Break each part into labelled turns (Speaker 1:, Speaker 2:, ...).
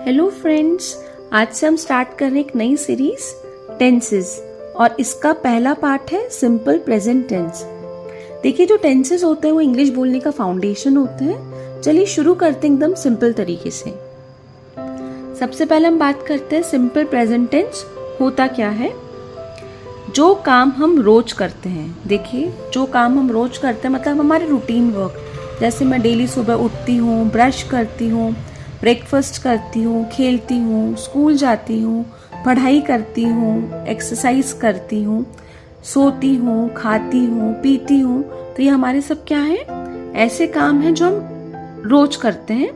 Speaker 1: Hello friends, आज से हम स्टार्ट कर रहे हैं एक नई सीरीज टेंसेस और इसका पहला पार्ट है सिंपल प्रेजेंट टेंस। देखिए, जो टेंसेस होते हैं वो इंग्लिश बोलने का फाउंडेशन होते हैं। चलिए शुरू करते हैं एकदम सिंपल तरीके से। सबसे पहले हम बात करते हैं सिंपल प्रेजेंट टेंस होता क्या है। जो काम हम रोज करते हैं, देखिए जो काम हम रोज करते हैं मतलब हमारे रूटीन वर्क, जैसे मैं डेली सुबह उठती हूँ, ब्रश करती हूँ, ब्रेकफास्ट करती हूँ, खेलती हूँ, स्कूल जाती हूँ, पढ़ाई करती हूँ, एक्सरसाइज करती हूँ, सोती हूँ, खाती हूँ, पीती हूँ। तो ये हमारे सब क्या है, ऐसे काम हैं जो हम रोज करते हैं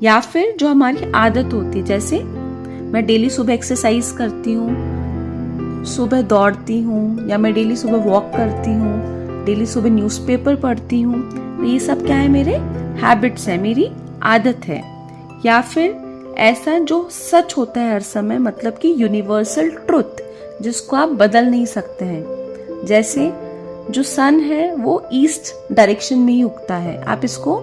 Speaker 1: या फिर जो हमारी आदत होती है। जैसे मैं डेली सुबह एक्सरसाइज करती हूँ, सुबह दौड़ती हूँ, या मैं डेली सुबह वॉक करती हूँ, डेली सुबह न्यूज़पेपर पढ़ती हूँ। तो ये सब क्या है, मेरे हैबिट्स है, मेरी आदत है। या फिर ऐसा जो सच होता है हर समय, मतलब कि यूनिवर्सल ट्रुथ, जिसको आप बदल नहीं सकते हैं। जैसे जो सन है वो ईस्ट डायरेक्शन में ही उगता है, आप इसको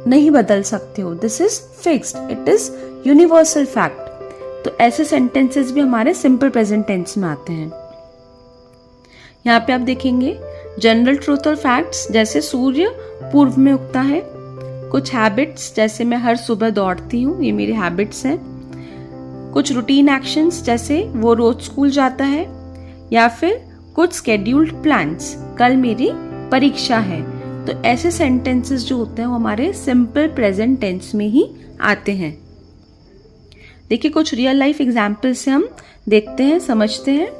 Speaker 1: नहीं बदल सकते हो। This is fixed, it is universal fact. तो ऐसे सेंटेंसेस भी हमारे सिंपल प्रेजेंट टेंस में आते हैं। यहाँ पे आप देखेंगे जनरल ट्रूथ और फैक्ट्स, जैसे सूर्य पूर्व में उगता है। कुछ हैबिट्स, जैसे मैं हर सुबह दौड़ती हूँ, ये मेरी हैबिट्स हैं। कुछ रूटीन एक्शंस, जैसे वो रोज स्कूल जाता है। या फिर कुछ स्केड्यूल्ड प्लान्स, कल मेरी परीक्षा है। तो ऐसे सेंटेंसेस जो होते हैं वो हमारे सिंपल प्रेजेंट टेंस में ही आते हैं। देखिए, कुछ रियल लाइफ एग्जाम्पल से हम देखते हैं, समझते हैं।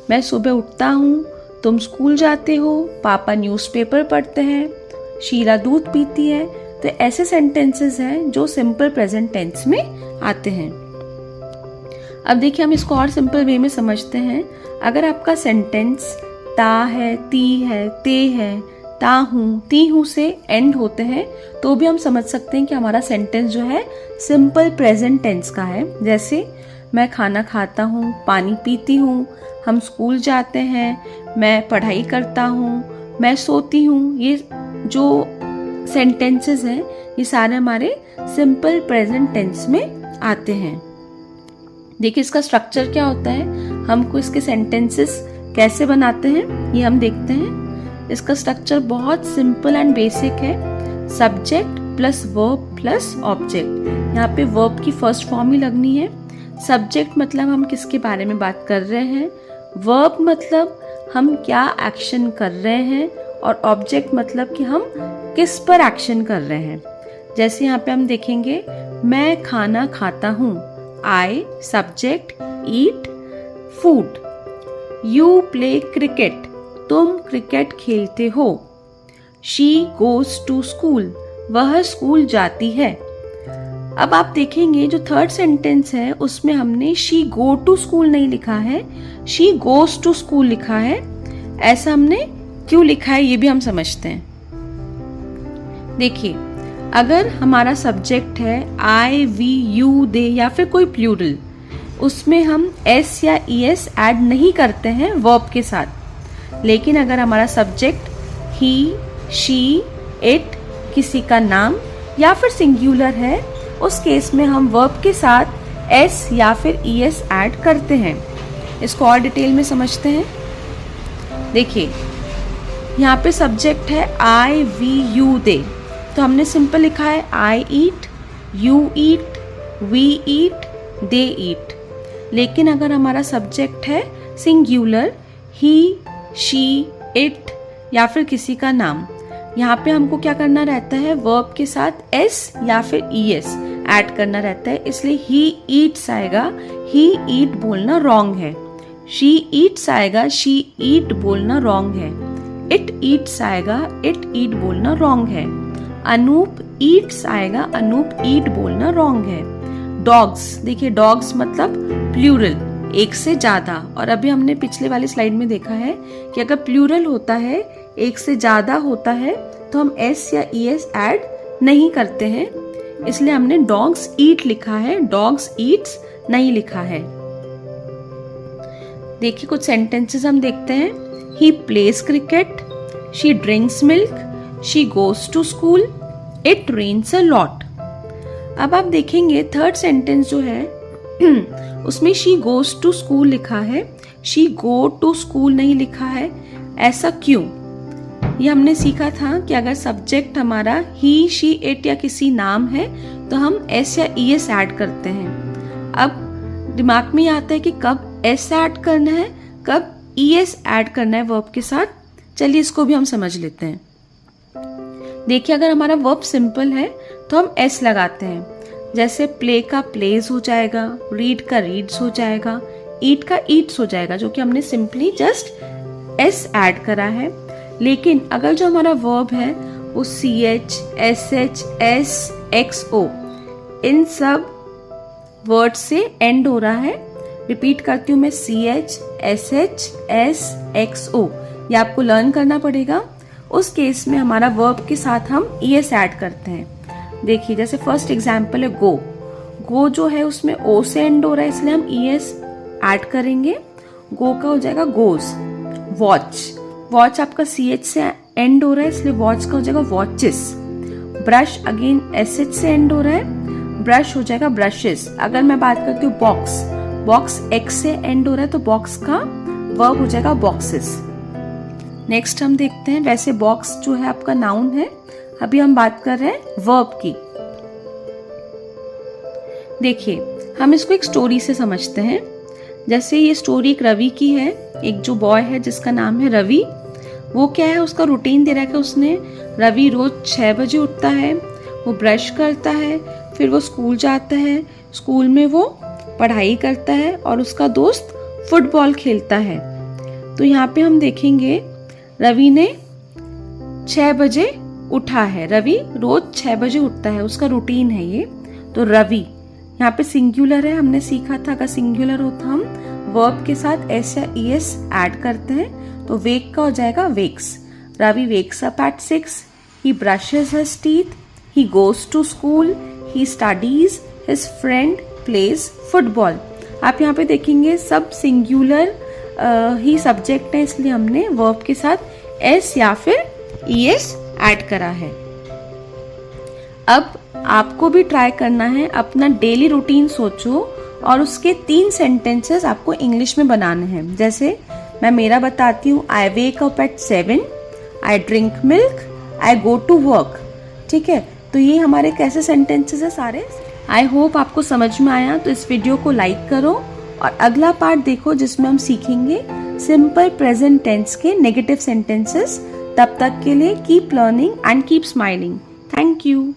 Speaker 1: मैं सुबह उठता हूँ, तुम स्कूल जाते हो, पापा न्यूज़पेपर पढ़ते हैं, शीला दूध पीती है। तो ऐसे सेंटेंसेस हैं जो सिंपल प्रेजेंट टेंस में आते हैं। अब देखिए, हम इसको और सिंपल वे में समझते हैं। अगर आपका सेंटेंस ता है, ती है, ते है, ता हूँ, ती हूँ से एंड होते हैं, तो भी हम समझ सकते हैं कि हमारा सेंटेंस जो है सिंपल प्रेजेंट टेंस का है। जैसे मैं खाना खाता हूँ, पानी पीती हूँ, हम स्कूल जाते हैं, मैं पढ़ाई करता हूँ, मैं सोती हूँ। ये जो सेंटेंसेस हैं ये सारे हमारे सिंपल प्रेजेंट टेंस में आते हैं। देखिए, इसका स्ट्रक्चर क्या होता है, हमको इसके सेंटेंसेस कैसे बनाते हैं ये हम देखते हैं। इसका स्ट्रक्चर बहुत सिंपल एंड बेसिक है। Subject plus verb plus object. यहाँ पे वर्ब की फर्स्ट फॉर्म ही लगनी है। सब्जेक्ट मतलब हम किसके बारे में बात कर रहे हैं, वर्ब मतलब हम क्या एक्शन कर रहे हैं, और ऑब्जेक्ट मतलब कि हम किस पर एक्शन कर रहे हैं। जैसे यहाँ पे हम देखेंगे, मैं खाना खाता हूँ, I subject, eat food. You play cricket, तुम क्रिकेट खेलते हो। शी गोज टू स्कूल, वह स्कूल जाती है। अब आप देखेंगे जो थर्ड सेंटेंस है उसमें हमने शी गो टू स्कूल नहीं लिखा है, शी गोज टू स्कूल लिखा है। ऐसा हमने क्यों लिखा है ये भी हम समझते हैं। देखिए, अगर हमारा सब्जेक्ट है आई, वी, यू, दे या फिर कोई प्लूरल, उसमें हम एस या ईएस ऐड नहीं करते हैं वर्ब के साथ। लेकिन अगर हमारा सब्जेक्ट ही, शी, इट, किसी का नाम या फिर सिंगुलर है, उस केस में हम वर्ब के साथ एस या फिर ईएस ऐड करते हैं। इसको और डिटेल में समझते हैं। देखिए, यहाँ पे सब्जेक्ट है आई, वी, यू, दे, तो हमने सिंपल लिखा है आई ईट, यू ईट, वी ईट, दे ईट। लेकिन अगर हमारा सब्जेक्ट है सिंगुलर, ही, शी, इट या फिर किसी का नाम, यहाँ पे हमको क्या करना रहता है, वर्ब के साथ एस या फिर ईएस ऐड करना रहता है। इसलिए ही ईट्स आएगा, ही ईट बोलना रॉन्ग है। शी ईट्स आएगा, शी ईट बोलना रॉन्ग है। इट ईट्स आएगा, इट ईट बोलना रॉन्ग है। अनूप ईट्स आएगा, अनूप ईट बोलना रॉन्ग है। डॉग्स, देखिए डॉग्स मतलब प्लूरल, एक से ज्यादा। और अभी हमने पिछले वाली स्लाइड में देखा है कि अगर प्लूरल होता है, एक से ज्यादा होता है, तो हम एस या ईएस ऐड नहीं करते हैं। इसलिए हमने डॉग्स ईट लिखा है, डॉग्स ईट्स नहीं लिखा है। देखिए, कुछ सेंटेंसेस हम देखते हैं। He plays cricket, she drinks milk, she goes to school, it rains a lot. अब आप देखेंगे थर्ड सेंटेंस जो है उसमें शी गोज टू स्कूल लिखा है, शी गो टू स्कूल नहीं लिखा है। ऐसा क्यों? ये हमने सीखा था कि अगर सब्जेक्ट हमारा ही, शी, इट या किसी नाम है तो हम एस या ई एस ऐड करते हैं। अब दिमाग में आता है कि कब एस ऐड करना है, कब ई एस ऐड करना है वर्ब के साथ। चलिए इसको भी हम समझ लेते हैं। देखिए, अगर हमारा वर्ब सिंपल है तो हम एस लगाते हैं। जैसे प्ले का प्लेज हो जाएगा, रीड का रीड्स हो जाएगा, ईट का ईट्स हो जाएगा, जो कि हमने सिंपली जस्ट एस ऐड करा है। लेकिन अगर जो हमारा वर्ब है वो C H, S H, S, X O इन सब वर्ड से एंड हो रहा है, रिपीट करती हूँ मैं, C H, S H, S, X O, ये आपको लर्न करना पड़ेगा। उस केस में हमारा वर्ब के साथ हम ई एस ऐड करते हैं। देखिए, जैसे फर्स्ट एग्जाम्पल है गो। गो जो है उसमें ओ से एंड हो रहा है, इसलिए हम ई एस ऐड करेंगे। गो का हो जाएगा गोज। वॉच, वॉच आपका सी एच से एंड हो रहा है, इसलिए वॉच का हो जाएगा watches. Brush again S H से एंड हो रहा है, ब्रश हो जाएगा ब्रशेस। अगर मैं बात करती हूँ बॉक्स, बॉक्स एक्स से एंड हो रहा है तो बॉक्स का वर्ब हो जाएगा बॉक्सेस। नेक्स्ट हम देखते हैं, वैसे बॉक्स जो है आपका नाउन है, अभी हम बात कर रहे हैं वर्ब की। देखिए, हम इसको एक स्टोरी से समझते हैं। जैसे ये स्टोरी एक रवि की है, एक जो बॉय है जिसका नाम है रवि। वो क्या है, उसका रूटीन दे रहा है कि उसने रवि रोज 6 बजे उठता है, वो ब्रश करता है, फिर वो स्कूल जाता है, स्कूल में वो पढ़ाई करता है और उसका दोस्त फुटबॉल खेलता है। तो यहाँ पे हम देखेंगे रवि ने 6 बजे उठा है, रवि रोज 6 बजे उठता है, उसका रूटीन है ये। तो रवि यहाँ पे सिंगुलर है, हमने सीखा था अगर सिंगुलर हो तो हम वर्ब के साथ एस या ई एस ऐड करते हैं। तो वेक का हो जाएगा wakes. Ravi wakes up at 6, he brushes his teeth, he goes to school, he studies, his friend plays football. आप यहाँ पे देखेंगे सब सिंगुलर ही सब्जेक्ट है, इसलिए हमने वर्ब के साथ एस या फिर ई एस ऐड करा है। अब आपको भी ट्राई करना है, अपना डेली रूटीन सोचो और उसके 3 सेंटेंसेस आपको इंग्लिश में बनाने हैं। जैसे मैं मेरा बताती हूँ, I wake up at 7, I drink milk, I go to work. ठीक है, तो ये हमारे कैसे सेंटेंसेस है सारे। आई होप आपको समझ में आया। तो इस वीडियो को लाइक करो और अगला पार्ट देखो जिसमें हम सीखेंगे सिंपल प्रेजेंट टेंस के नेगेटिव सेंटेंसेस। तब तक के लिए keep learning and keep smiling. Thank you.